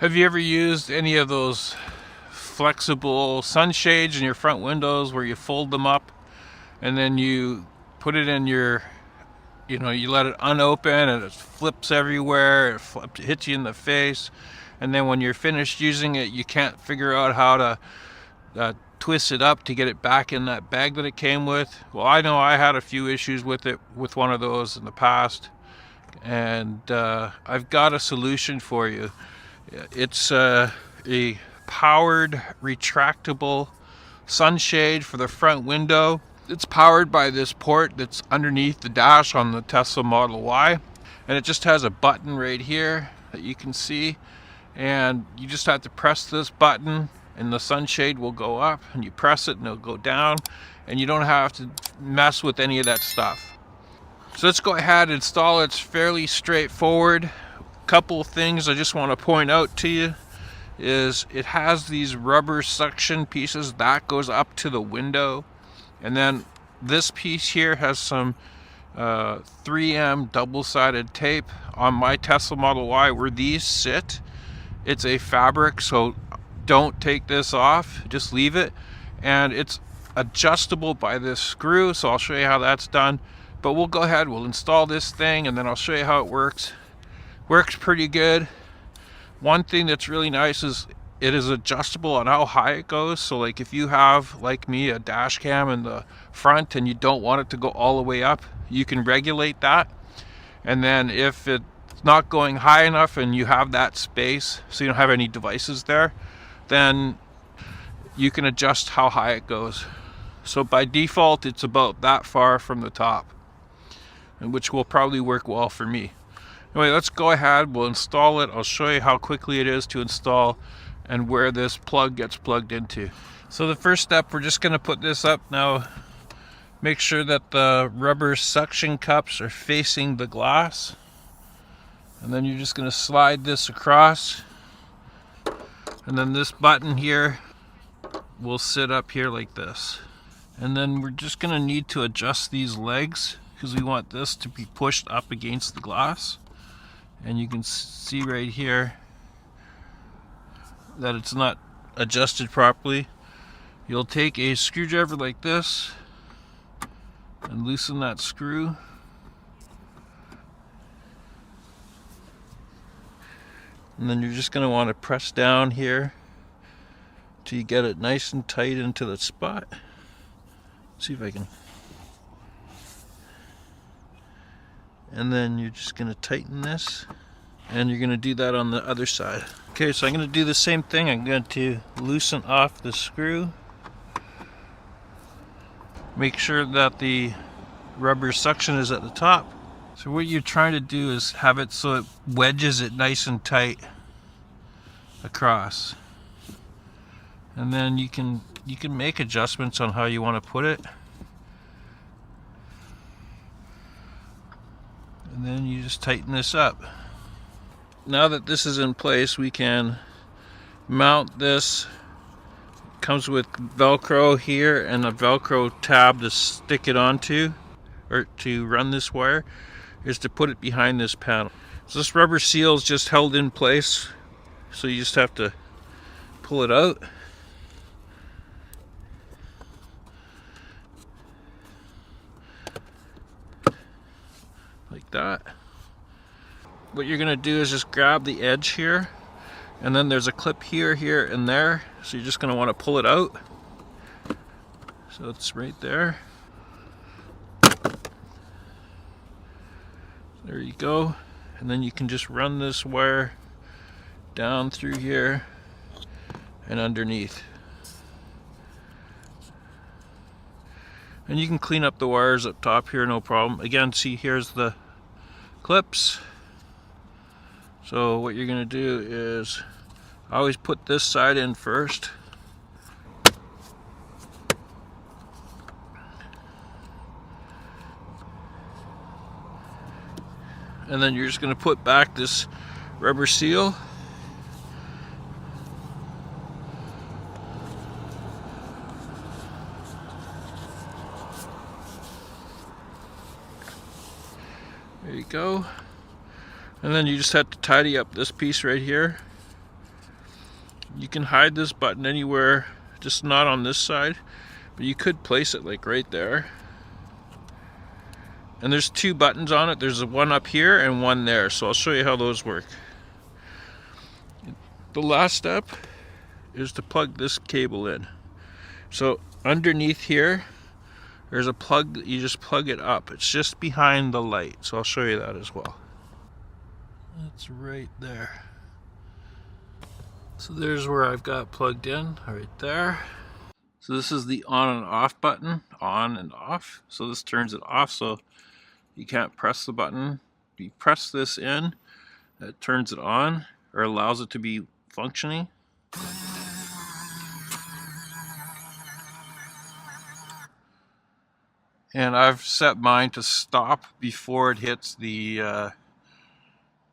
Have you ever used any of those flexible sunshades in your front windows where you fold them up and then you put it in your, you let it unopen and it flips everywhere, it hits you in the face, and then when you're finished using it, you can't figure out how to twist it up to get it back in that bag that it came with? Well, I know I had a few issues with it with one of those in the past, and I've got a solution for you. It's a powered retractable sunshade for the front window. It's powered by this port that's underneath the dash on the Tesla Model Y, and it just has a button right here that you can see, and you just have to press this button and the sunshade will go up, and you press it and it'll go down, and you don't have to mess with any of that stuff. So let's go ahead and install it. It's fairly straightforward. Couple things I just want to point out to you is it has these rubber suction pieces that goes up to the window, and then this piece here has some 3M double-sided tape. On my Tesla Model Y where these sit, it's a fabric, so don't take this off, just leave it, and it's adjustable by this screw, so I'll show you how that's done. But we'll go ahead, we'll install this thing, and then I'll show you how it works. Works pretty good. One thing that's really nice is it is adjustable on how high it goes. So like if you have, like me, a dash cam in the front and you don't want it to go all the way up, you can regulate that. And then if it's not going high enough and you have that space, so you don't have any devices there, then you can adjust how high it goes. So by default, it's about that far from the top, which will probably work well for me. Anyway, let's go ahead, we'll install it. I'll show you how quickly it is to install and where this plug gets plugged into. So the first step, we're just going to put this up. Now make sure that the rubber suction cups are facing the glass, and then you're just going to slide this across, and then this button here will sit up here like this. And then we're just going to need to adjust these legs because we want this to be pushed up against the glass. And you can see right here that it's not adjusted properly. You'll take a screwdriver like this and loosen that screw. And then you're just going to want to press down here till you get it nice and tight into the spot. See if I can. And then you're just going to tighten this, and you're going to do that on the other side. Okay, so I'm going to do the same thing. I'm going to loosen off the screw. Make sure that the rubber suction is at the top. So what you're trying to do is have it so it wedges it nice and tight across. And then you can make adjustments on how you want to put it. And then you just tighten this up. Now that this is in place, we can mount this. It comes with Velcro here and a Velcro tab to stick it onto, or to run this wire, is to put it behind this panel. So this rubber seal is just held in place, so you just have to pull it out. Like that. What you're gonna do is just grab the edge here, and then there's a clip here, here, and there. So you're just gonna want to pull it out. So it's right there. There you go. And then you can just run this wire down through here and underneath. And you can clean up the wires up top here, no problem. Again, see, here's the clips. So what you're going to do is always put this side in first. And then you're just going to put back this rubber seal. There you go. And then you just have to tidy up this piece right here. You can hide this button anywhere, just not on this side, but you could place it like right there. And there's two buttons on it. There's one up here and one there, so I'll show you how those work. The last step is to plug this cable in. So underneath here, there's a plug, you just plug it up. It's just behind the light, so I'll show you that as well. It's right there. So there's where I've got plugged in, right there. So this is the on and off button, on and off. So this turns it off, so you can't press the button. If you press this in, it turns it on, or allows it to be functioning. And I've set mine to stop before it hits the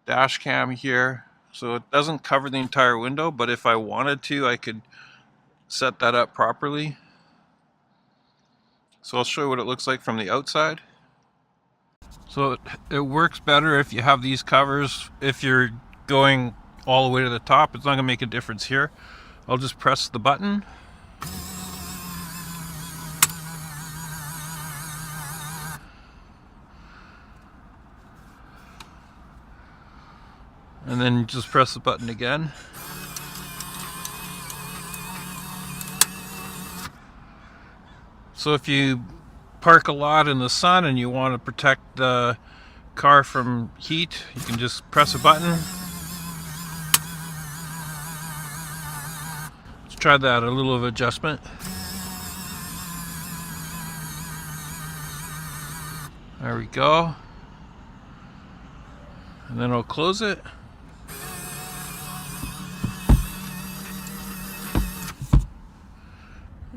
dash cam here. So it doesn't cover the entire window, but if I wanted to, I could set that up properly. So I'll show you what it looks like from the outside. So it works better if you have these covers. If you're going all the way to the top, it's not gonna make a difference here. I'll just press the button. And then just press the button again. So if you park a lot in the sun and you want to protect the car from heat, you can just press a button. Let's try that, a little of adjustment. There we go. And then I'll close it.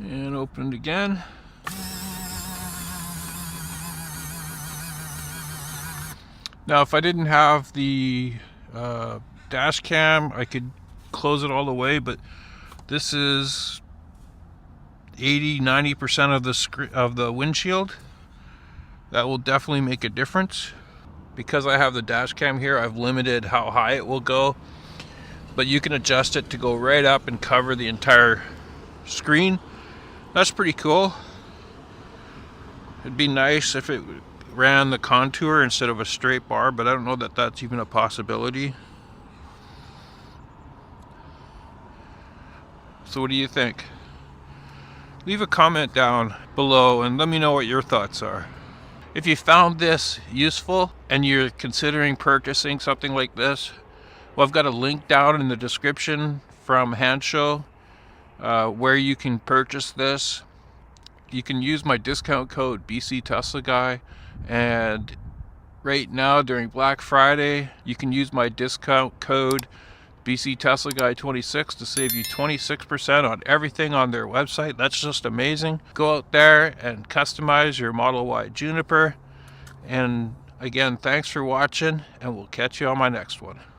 And open it again. Now if I didn't have the dash cam, I could close it all the way, but this is 80-90% of the windshield. That will definitely make a difference. Because I have the dash cam here, I've limited how high it will go, but you can adjust it to go right up and cover the entire screen. That's pretty cool. It'd be nice if it ran the contour instead of a straight bar, but I don't know that that's even a possibility. So what do you think? Leave a comment down below and let me know what your thoughts are. If you found this useful and you're considering purchasing something like this, well, I've got a link down in the description from Handshow where you can purchase this. You can use my discount code BC Tesla Guy, and right now during Black Friday you can use my discount code BC Tesla Guy 26 to save you 26% on everything on their website. That's just amazing. Go out there and customize your Model Y Juniper. And again, thanks for watching, and we'll catch you on my next one.